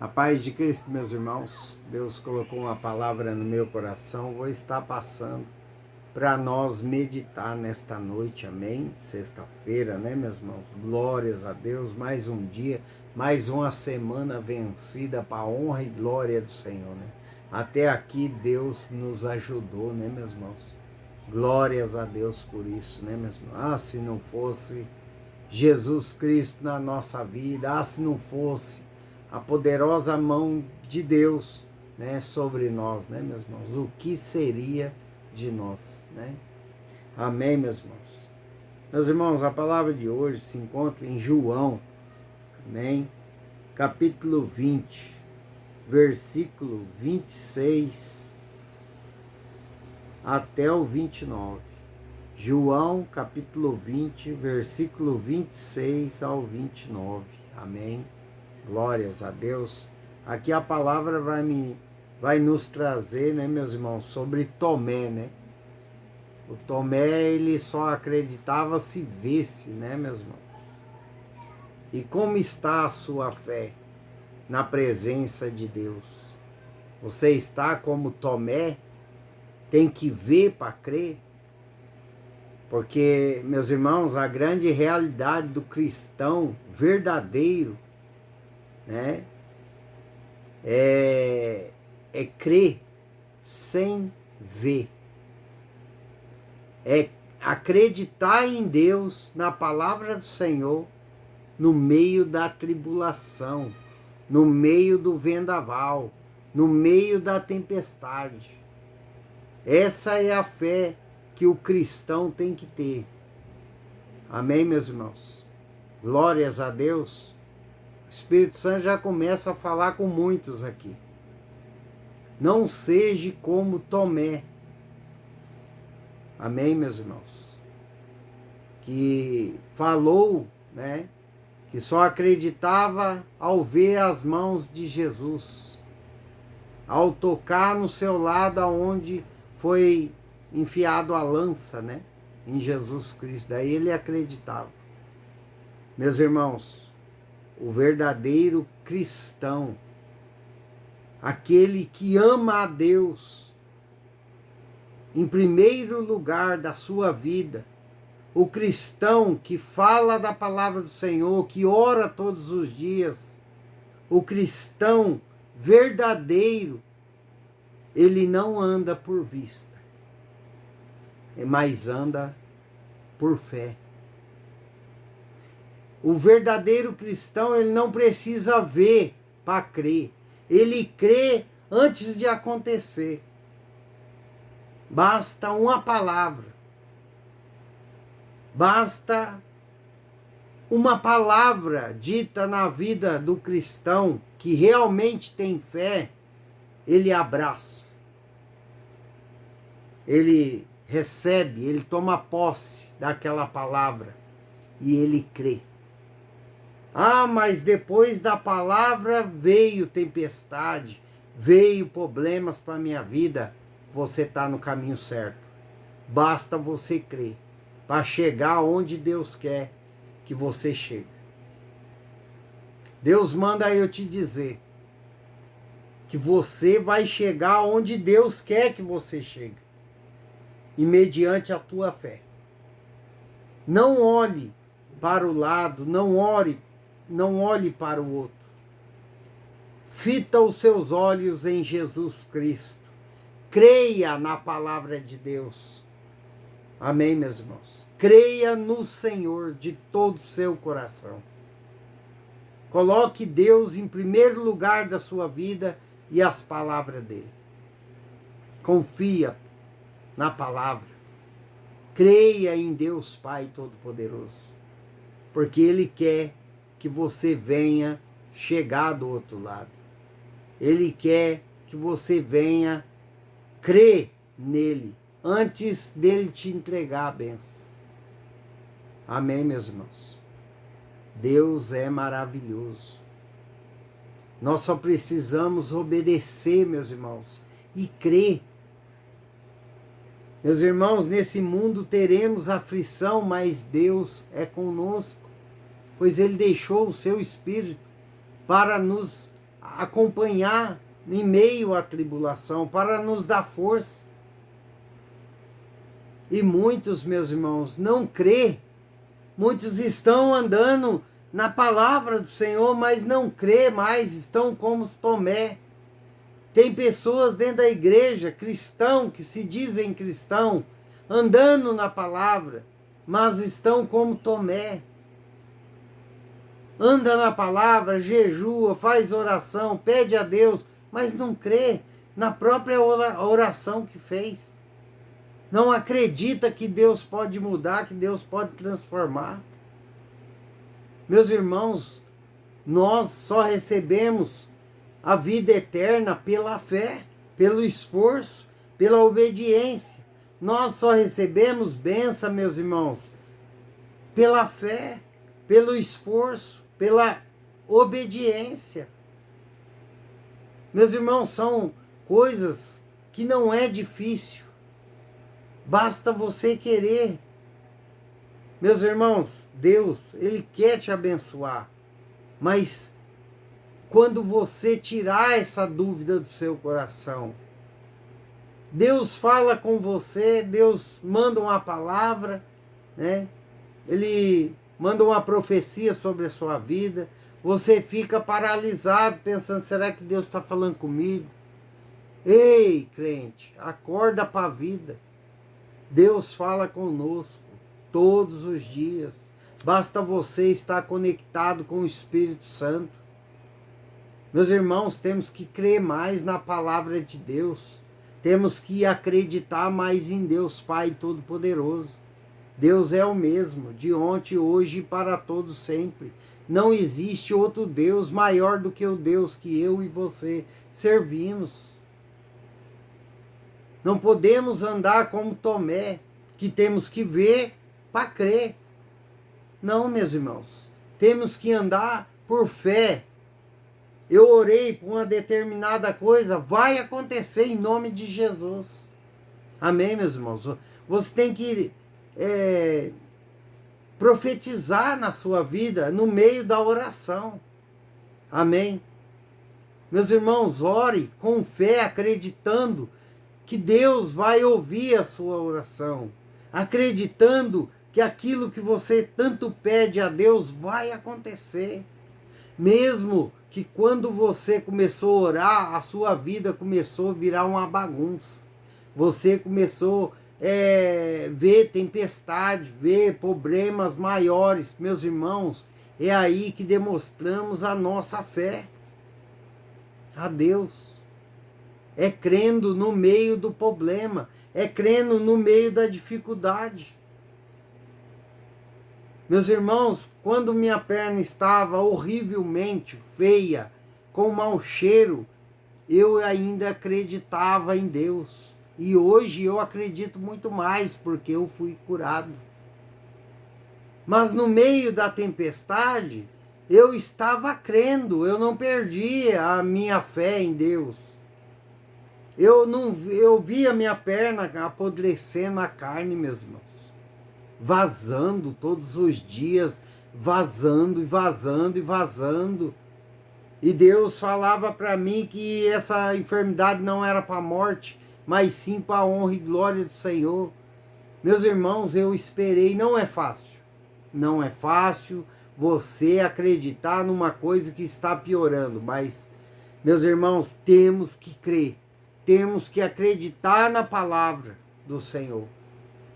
A paz de Cristo, meus irmãos. Deus colocou uma palavra no meu coração. Vou estar passando para nós meditar nesta noite, amém? Sexta-feira, né, meus irmãos? Glórias a Deus. Mais um dia, mais uma semana vencida para a honra e glória do Senhor, né? Até aqui Deus nos ajudou, né, meus irmãos? Glórias a Deus por isso, né, meus irmãos? Se não fosse Jesus Cristo na nossa vida, se não fosse a poderosa mão de Deus, né, sobre nós, né, meus irmãos? O que seria de nós, né? Amém, meus irmãos? Meus irmãos, a palavra de hoje se encontra em João, amém? Capítulo 20, versículo 26 até o 29. João, capítulo 20, versículo 26 ao 29. Amém? Glórias a Deus. Aqui a palavra vai nos trazer, né, meus irmãos, sobre Tomé, né? O Tomé, ele só acreditava se visse, né, meus irmãos? E como está a sua fé na presença de Deus? Você está como Tomé? Tem que ver para crer? Porque, meus irmãos, a grande realidade do cristão verdadeiro, né, é crer sem ver. É acreditar em Deus, na palavra do Senhor, no meio da tribulação, no meio do vendaval, no meio da tempestade. Essa é a fé que o cristão tem que ter. Amém, meus irmãos? Glórias a Deus. O Espírito Santo já começa a falar com muitos aqui. Não seja como Tomé. Amém, meus irmãos? Que falou, né, que só acreditava ao ver as mãos de Jesus, ao tocar no seu lado aonde foi enfiado a lança, né, em Jesus Cristo. Daí ele acreditava. Meus irmãos, o verdadeiro cristão, aquele que ama a Deus em primeiro lugar da sua vida, o cristão que fala da palavra do Senhor, que ora todos os dias, o cristão verdadeiro, ele não anda por vista, mas anda por fé. O verdadeiro cristão, ele não precisa ver para crer. Ele crê antes de acontecer. Basta uma palavra. Basta uma palavra dita na vida do cristão que realmente tem fé, ele abraça. Ele recebe, ele toma posse daquela palavra e ele crê. Mas depois da palavra veio tempestade, veio problemas para a minha vida. Você está no caminho certo. Basta você crer para chegar onde Deus quer que você chegue. Deus manda eu te dizer que você vai chegar onde Deus quer que você chegue, e mediante a tua fé. Não olhe para o lado, não olhe para o outro. Fita os seus olhos em Jesus Cristo. Creia na palavra de Deus. Amém, meus irmãos? Creia no Senhor de todo o seu coração. Coloque Deus em primeiro lugar da sua vida e as palavras dele. Confia na palavra. Creia em Deus Pai Todo-Poderoso. Porque Ele quer que você venha chegar do outro lado. Ele quer que você venha crer nele antes dele te entregar a bênção. Amém, meus irmãos? Deus é maravilhoso. Nós só precisamos obedecer, meus irmãos, e crer. Meus irmãos, nesse mundo teremos aflição, mas Deus é conosco, pois Ele deixou o seu Espírito para nos acompanhar em meio à tribulação, para nos dar força. E muitos, meus irmãos, não crê. Muitos estão andando na palavra do Senhor, mas não crê mais, estão como Tomé. Tem pessoas dentro da igreja, cristão, que se dizem cristão, andando na palavra, mas estão como Tomé. Anda na palavra, jejua, faz oração, pede a Deus, mas não crê na própria oração que fez. Não acredita que Deus pode mudar, que Deus pode transformar. Meus irmãos, nós só recebemos a vida eterna pela fé, pelo esforço, pela obediência. Nós só recebemos bênção, meus irmãos, pela fé, pelo esforço, pela obediência. Meus irmãos, são coisas que não é difícil. Basta você querer. Meus irmãos, Deus, Ele quer te abençoar. Mas quando você tirar essa dúvida do seu coração, Deus fala com você, Deus manda uma palavra, né? Ele manda uma profecia sobre a sua vida. Você fica paralisado, pensando, será que Deus está falando comigo? Ei, crente, acorda para a vida. Deus fala conosco todos os dias. Basta você estar conectado com o Espírito Santo. Meus irmãos, temos que crer mais na palavra de Deus. Temos que acreditar mais em Deus Pai Todo-Poderoso. Deus é o mesmo, de ontem, hoje e para todos sempre. Não existe outro Deus maior do que o Deus que eu e você servimos. Não podemos andar como Tomé, que temos que ver para crer. Não, meus irmãos. Temos que andar por fé. Eu orei por uma determinada coisa, vai acontecer em nome de Jesus. Amém, meus irmãos? Você tem que profetizar na sua vida no meio da oração. Amém? Meus irmãos, ore com fé, acreditando que Deus vai ouvir a sua oração, acreditando que aquilo que você tanto pede a Deus vai acontecer. Mesmo que quando você começou a orar, a sua vida começou a virar uma bagunça. Você começou a ver tempestade, ver problemas maiores. Meus irmãos, é aí que demonstramos a nossa fé a Deus. É crendo no meio do problema, é crendo no meio da dificuldade. Meus irmãos, quando minha perna estava horrivelmente feia, com mau cheiro, eu ainda acreditava em Deus. E hoje eu acredito muito mais, porque eu fui curado. Mas no meio da tempestade, eu estava crendo, eu não perdi a minha fé em Deus. Eu via minha perna apodrecendo a carne, meus irmãos. Vazando todos os dias, vazando e vazando e vazando. E Deus falava para mim que essa enfermidade não era para a morte, mas sim para a honra e glória do Senhor. Meus irmãos, eu esperei, não é fácil. Não é fácil você acreditar numa coisa que está piorando, mas, meus irmãos, temos que crer. Temos que acreditar na palavra do Senhor.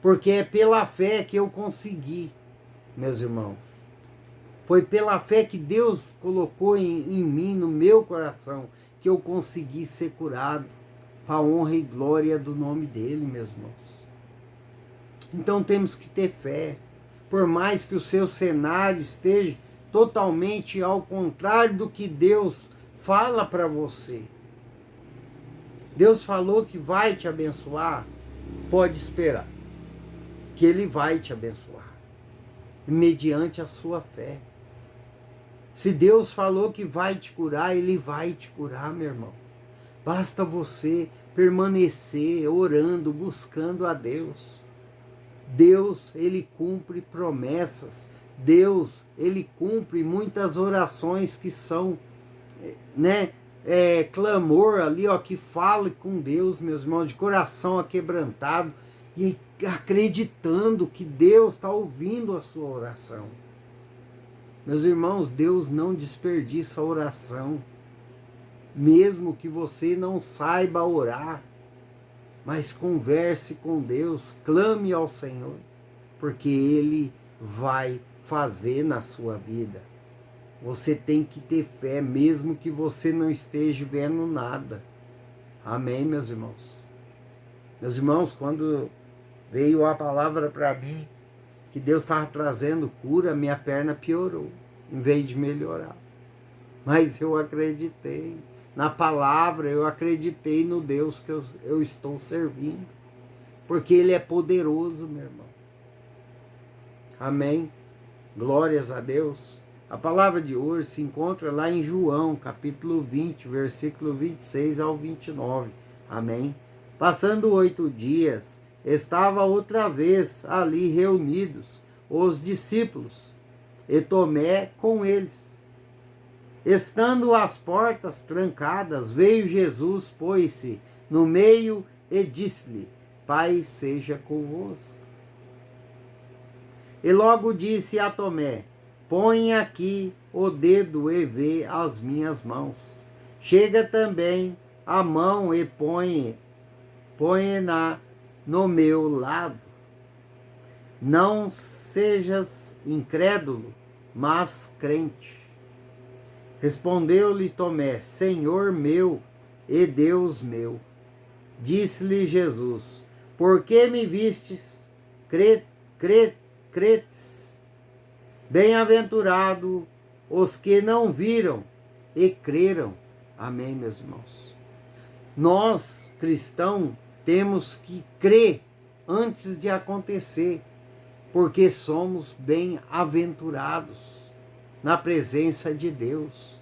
Porque é pela fé que eu consegui, meus irmãos. Foi pela fé que Deus colocou em mim, no meu coração, que eu consegui ser curado. Para a honra e glória do nome dele, meus irmãos. Então temos que ter fé. Por mais que o seu cenário esteja totalmente ao contrário do que Deus fala para você. Deus falou que vai te abençoar, pode esperar, que Ele vai te abençoar, mediante a sua fé. Se Deus falou que vai te curar, Ele vai te curar, meu irmão. Basta você permanecer orando, buscando a Deus. Deus, Ele cumpre promessas. Deus, Ele cumpre muitas orações que são né, clamor ali, ó, que fale com Deus, meus irmãos, de coração aquebrantado e acreditando que Deus está ouvindo a sua oração. Meus irmãos, Deus não desperdiça a oração, mesmo que você não saiba orar, mas converse com Deus, clame ao Senhor, porque Ele vai fazer na sua vida. Você tem que ter fé, mesmo que você não esteja vendo nada. Amém, meus irmãos? Meus irmãos, quando veio a palavra para mim, que Deus estava trazendo cura, minha perna piorou, em vez de melhorar. Mas eu acreditei na palavra, eu acreditei no Deus que eu estou servindo, porque Ele é poderoso, meu irmão. Amém? Glórias a Deus. A palavra de hoje se encontra lá em João, capítulo 20, versículo 26 ao 29. Amém? Passando 8 dias, estava outra vez ali reunidos os discípulos, e Tomé com eles. Estando as portas trancadas, veio Jesus, pôs-se no meio e disse-lhe: Paz seja convosco. E logo disse a Tomé: Põe aqui o dedo e vê as minhas mãos. Chega também a mão e põe-na no meu lado. Não sejas incrédulo, mas crente. Respondeu-lhe Tomé: Senhor meu e Deus meu. Disse-lhe Jesus: Por que me vistes? Cretes? Bem-aventurado os que não viram e creram. Amém, meus irmãos? Nós, cristãos, temos que crer antes de acontecer, porque somos bem-aventurados na presença de Deus.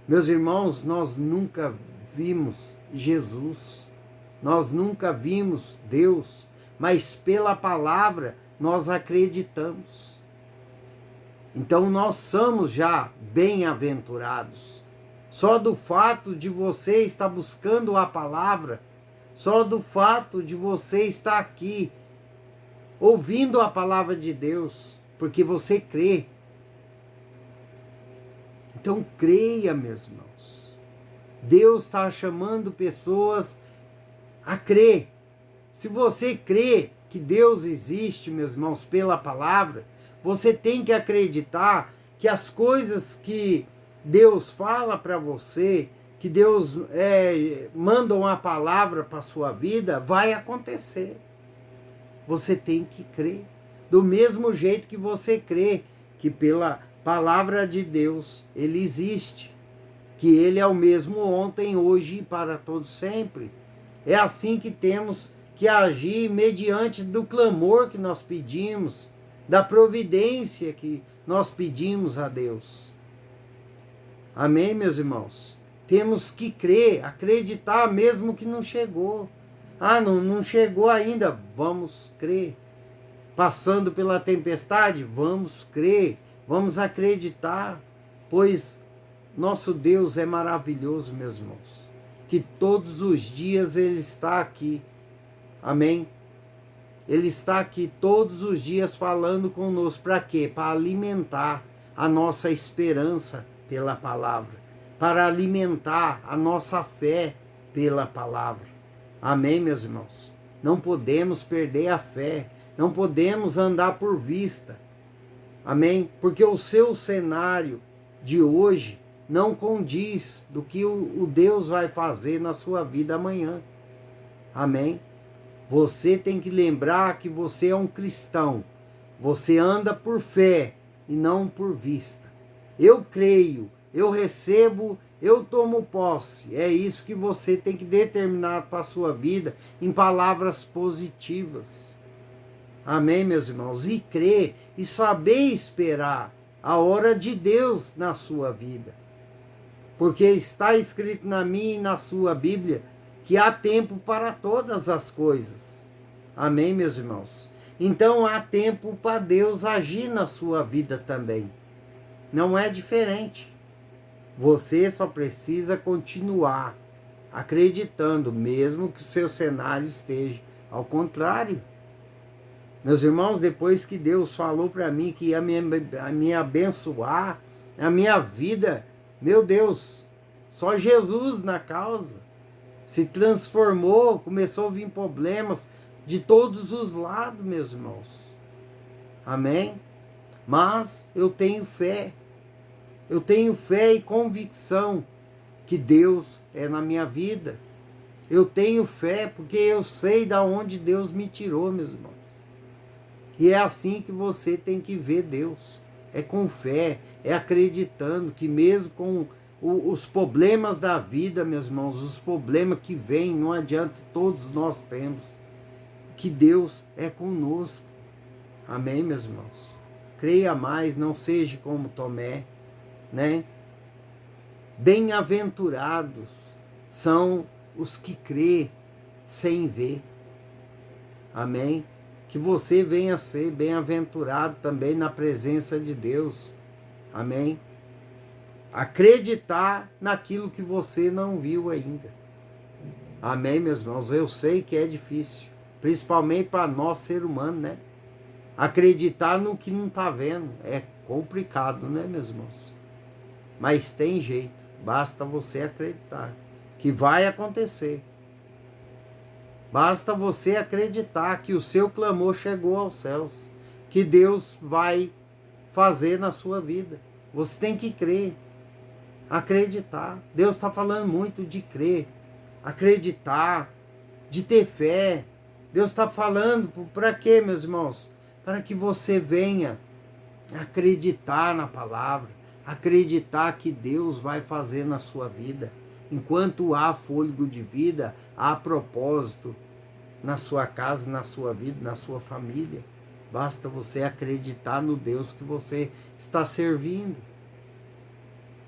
Meus irmãos, nós nunca vimos Jesus, nós nunca vimos Deus, mas pela palavra nós acreditamos. Então nós somos já bem-aventurados. Só do fato de você estar buscando a palavra, só do fato de você estar aqui, ouvindo a palavra de Deus, porque você crê. Então creia, meus irmãos. Deus está chamando pessoas a crer. Se você crê que Deus existe, meus irmãos, pela palavra, você tem que acreditar que as coisas que Deus fala para você, que Deus manda uma palavra para a sua vida, vai acontecer. Você tem que crer. Do mesmo jeito que você crê que pela palavra de Deus Ele existe, que Ele é o mesmo ontem, hoje e para todos sempre. É assim que temos que agir mediante do clamor que nós pedimos, da providência que nós pedimos a Deus. Amém, meus irmãos? Temos que crer, acreditar mesmo que não chegou. Não chegou ainda, vamos crer. Passando pela tempestade, vamos crer, vamos acreditar, pois nosso Deus é maravilhoso, meus irmãos, que todos os dias Ele está aqui. Amém? Ele está aqui todos os dias falando conosco. Para quê? Para alimentar a nossa esperança pela palavra. Para alimentar a nossa fé pela palavra. Amém, meus irmãos? Não podemos perder a fé. Não podemos andar por vista. Amém? Porque o seu cenário de hoje não condiz do que o Deus vai fazer na sua vida amanhã. Amém? Você tem que lembrar que você é um cristão. Você anda por fé e não por vista. Eu creio, eu recebo, eu tomo posse. É isso que você tem que determinar para a sua vida em palavras positivas. Amém, meus irmãos? E crer e saber esperar a hora de Deus na sua vida. Porque está escrito na minha e na sua Bíblia que há tempo para todas as coisas. Amém, meus irmãos? Então há tempo para Deus agir na sua vida também. Não é diferente. Você só precisa continuar acreditando, mesmo que o seu cenário esteja ao contrário. Meus irmãos, depois que Deus falou para mim que ia me abençoar, a minha vida, meu Deus, só Jesus na causa, se transformou, começou a vir problemas de todos os lados, meus irmãos. Amém? Mas eu tenho fé e convicção que Deus é na minha vida. Eu tenho fé porque eu sei da onde Deus me tirou, meus irmãos. E é assim que você tem que ver Deus. É com fé, é acreditando que mesmo com os problemas da vida, meus irmãos, os problemas que vêm, não adianta, todos nós temos, que Deus é conosco. Amém, meus irmãos? Creia mais, não seja como Tomé, né? Bem-aventurados são os que crê sem ver. Amém? Que você venha a ser bem-aventurado também na presença de Deus. Amém? Acreditar naquilo que você não viu ainda. Amém, meus irmãos? Eu sei que é difícil, principalmente para nós, ser humano, né? Acreditar no que não está vendo é complicado, né, meus irmãos? Mas tem jeito, basta você acreditar que vai acontecer. Basta você acreditar que o seu clamor chegou aos céus, que Deus vai fazer na sua vida. Você tem que crer, acreditar. Deus está falando muito de crer, acreditar, de ter fé. Deus está falando para quê, meus irmãos? Para que você venha acreditar na palavra, acreditar que Deus vai fazer na sua vida. Enquanto há fôlego de vida, há propósito na sua casa, na sua vida, na sua família. Basta você acreditar no Deus que você está servindo.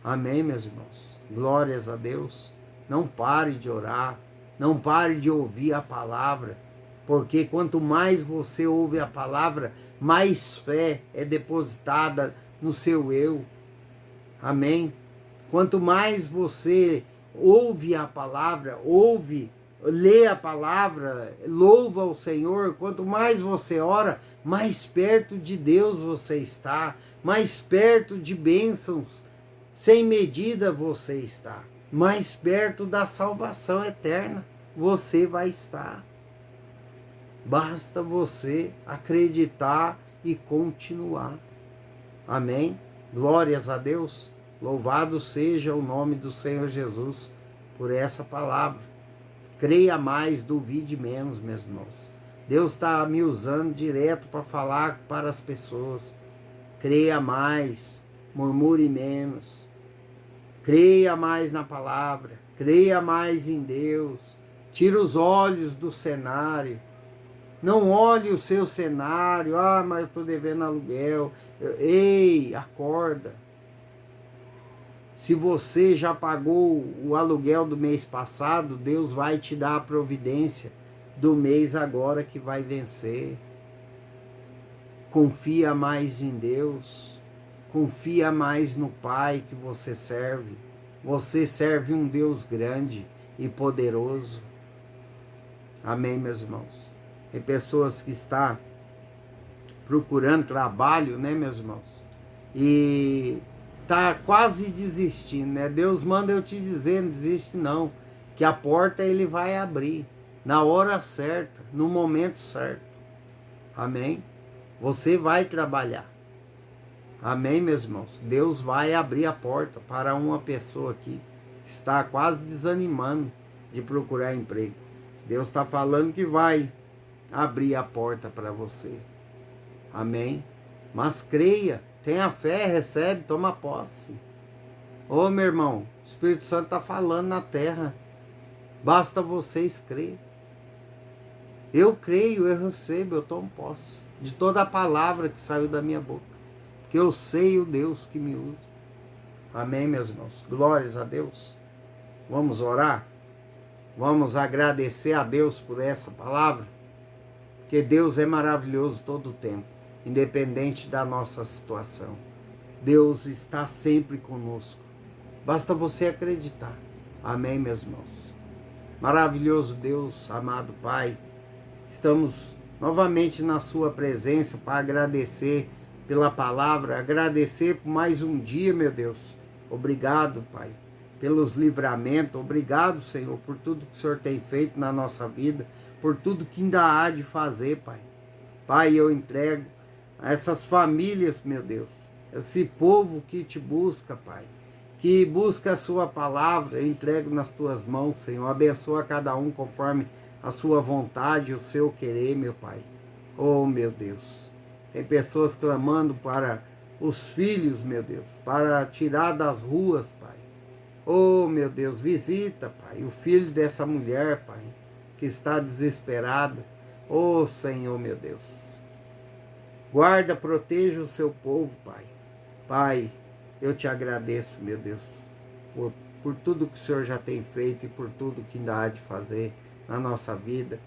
Amém, meus irmãos? Glórias a Deus. Não pare de orar, não pare de ouvir a palavra, porque quanto mais você ouve a palavra, mais fé é depositada no seu eu. Amém? Quanto mais você ouve a palavra, lê a palavra, louva o Senhor, quanto mais você ora, mais perto de Deus você está, mais perto de bênçãos sem medida você está, mais perto da salvação eterna você vai estar. Basta você acreditar e continuar. Amém? Glórias a Deus. Louvado seja o nome do Senhor Jesus por essa palavra. Creia mais, duvide menos, meus irmãos. Deus está me usando direto para falar para as pessoas. Creia mais, murmure menos. Creia mais na palavra. Creia mais em Deus. Tira os olhos do cenário. Não olhe o seu cenário. Ah, mas eu estou devendo aluguel. Ei, acorda. Se você já pagou o aluguel do mês passado, Deus vai te dar a providência do mês agora que vai vencer. Confia mais em Deus. Confia mais no Pai que você serve. Você serve um Deus grande e poderoso. Amém, meus irmãos? Tem pessoas que estão procurando trabalho, né, meus irmãos? E tá quase desistindo, né? Deus manda eu te dizer, não desiste não, que a porta ele vai abrir na hora certa, no momento certo. Amém? Você vai trabalhar. Amém, meus irmãos? Deus vai abrir a porta para uma pessoa aqui que está quase desanimando de procurar emprego. Deus está falando que vai abrir a porta para você. Amém? Mas creia, tenha fé, recebe, toma posse. Ô, meu irmão, o Espírito Santo está falando na terra. Basta vocês crer. Eu creio, eu recebo, eu tomo posse de toda a palavra que saiu da minha boca. Porque eu sei o Deus que me usa. Amém, meus irmãos? Glórias a Deus. Vamos orar? Vamos agradecer a Deus por essa palavra? Porque Deus é maravilhoso todo o tempo, independente da nossa situação. Deus está sempre conosco. Basta você acreditar. Amém, meus irmãos? Maravilhoso Deus, amado Pai, estamos novamente na sua presença para agradecer pela palavra, agradecer por mais um dia, meu Deus. Obrigado, Pai, pelos livramentos. Obrigado, Senhor, por tudo que o Senhor tem feito na nossa vida, por tudo que ainda há de fazer, Pai. Pai, eu entrego a essas famílias, meu Deus, esse povo que te busca, Pai, que busca a sua palavra, eu entrego nas tuas mãos, Senhor. Abençoa cada um conforme a sua vontade, o seu querer, meu Pai. Oh, meu Deus, tem pessoas clamando para os filhos, meu Deus, para tirar das ruas, Pai. Oh, meu Deus, visita, Pai, o filho dessa mulher, Pai, que está desesperada. Oh, Senhor, meu Deus. Guarda, proteja o seu povo, Pai. Pai, eu te agradeço, meu Deus, por tudo que o Senhor já tem feito e por tudo que ainda há de fazer na nossa vida.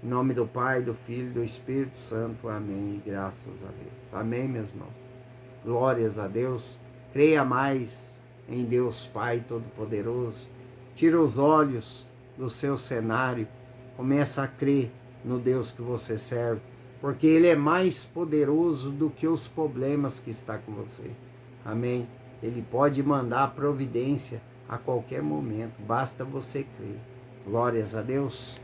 Em nome do Pai, do Filho e do Espírito Santo. Amém. Graças a Deus. Amém, meus irmãos. Glórias a Deus. Creia mais em Deus Pai Todo-Poderoso. Tira os olhos do seu cenário. Começa a crer no Deus que você serve, porque Ele é mais poderoso do que os problemas que está com você. Amém? Ele pode mandar providência a qualquer momento, basta você crer. Glórias a Deus.